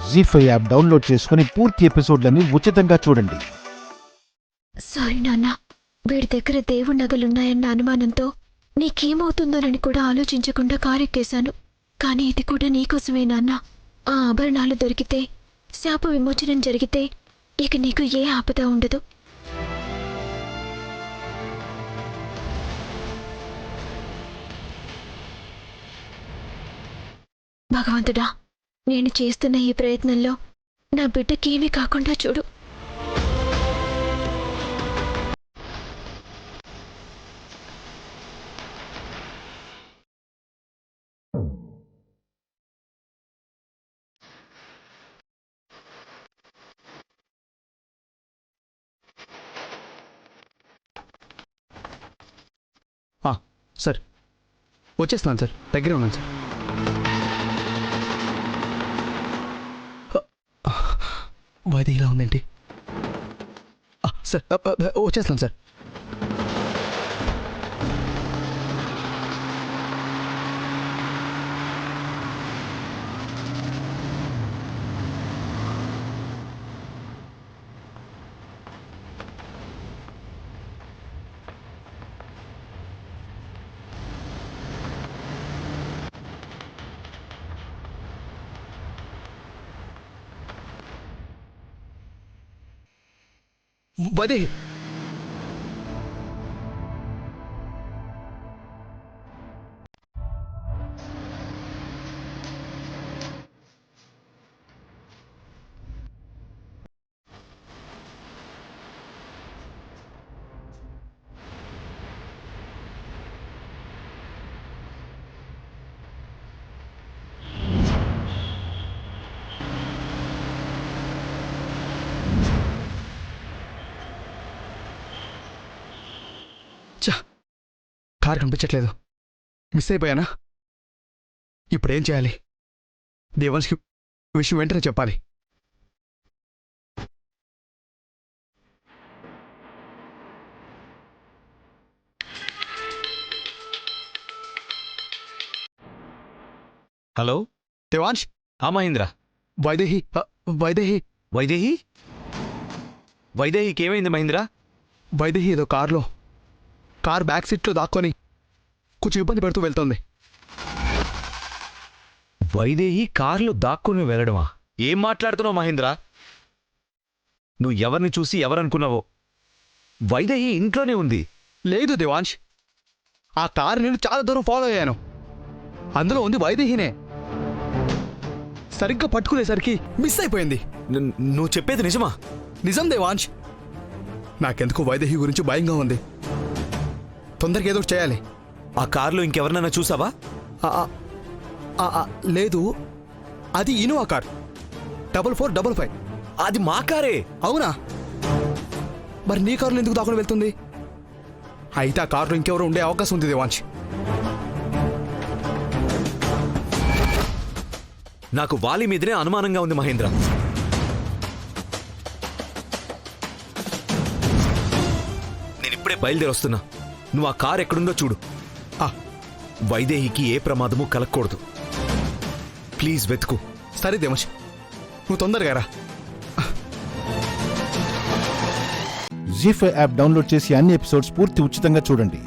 జీ5 app download చేసుకుని పూర్తి ఎపిసోడ్లని ఉచితంగా చూడండి. సారీ నాన్న, వీడి దగ్గర దేవుడి నగలున్నాయన్న అనుమానంతో నీకేమవుతుందోనని కూడా ఆలోచించకుండా కారెక్కేశాను. కానీ ఇది కూడా నీకోసమే నాన్న. ఆ ఆభరణాలు దొరికితే, శాప విమోచనం జరిగితే ఇక నీకు ఏ ఆపద ఉండదు. భగవంతుడా, నేను చేస్తున్న ఈ ప్రయత్నంలో నా బిడ్డకేమీ కాకుండా చూడు. సార్ వచ్చేస్తున్నాను సార్, దగ్గరే ఉన్నాను సార్. వాయిదా ఇలా ఉందేంటి? సార్ వచ్చేస్తాను సార్. వదే కారు కనిపించట్లేదు. మిస్ అయిపోయానా? ఇప్పుడేం చేయాలి? దేవాన్స్కి విషయం వెంటనే చెప్పాలి. హలో దేవాన్ష్, మహేంద్ర. వైదేహి వైదేహి వైదేహి వైదేహికి ఏమైంది మహేంద్ర? వైదేహి ఏదో కార్ బ్యాక్ సీట్లో దాక్కొని కొంచెం ఇబ్బంది పెడుతూ వెళ్తోంది. వైదేహి కారులో దాక్కుని వెళ్ళడమా? ఏం మాట్లాడుతున్నావు మహేంద్ర? నువ్వు ఎవరిని చూసి ఎవరనుకున్నావో? వైదేహి ఇంట్లోనే ఉంది. లేదు దేవాన్ష్, ఆ కారు నేను చాలా దూరం ఫాలో అయ్యాను. అందులో ఉంది వైదేహినే. సరిగ్గా పట్టుకునేసరికి మిస్ అయిపోయింది. నువ్వు చెప్పేది నిజమా? నిజం దేవాన్ష్. నాకెందుకు వైదేహి గురించి భయంగా ఉంది. తొందరగా ఏదో చేయాలి. ఆ కారులో ఇంకెవరినైనా చూసావా? లేదు, అది ఇనోవా కార్ 4455. అది మా కారే. అవునా? మరి నీ కారులో ఎందుకు దాక్కుని వెళ్తుంది? అయితే ఆ కారులో ఇంకెవరో ఉండే అవకాశం ఉంది దేవాన్ష్. నాకు వాలి మీదనే అనుమానంగా ఉంది మహేంద్ర. నేనిప్పుడే బయలుదేరొస్తున్నా. నువ్వు ఆ కారు ఎక్కడుందో చూడు. వైదేహికి ఏ ప్రమాదమూ కలగకూడదు. ప్లీజ్ వెతుకు. సరే దేవాన్ష్, నువ్వు తొందరగా రా. జీ5 యాప్ డౌన్లోడ్ చేసి అన్ని ఎపిసోడ్స్ పూర్తి ఉచితంగా చూడండి.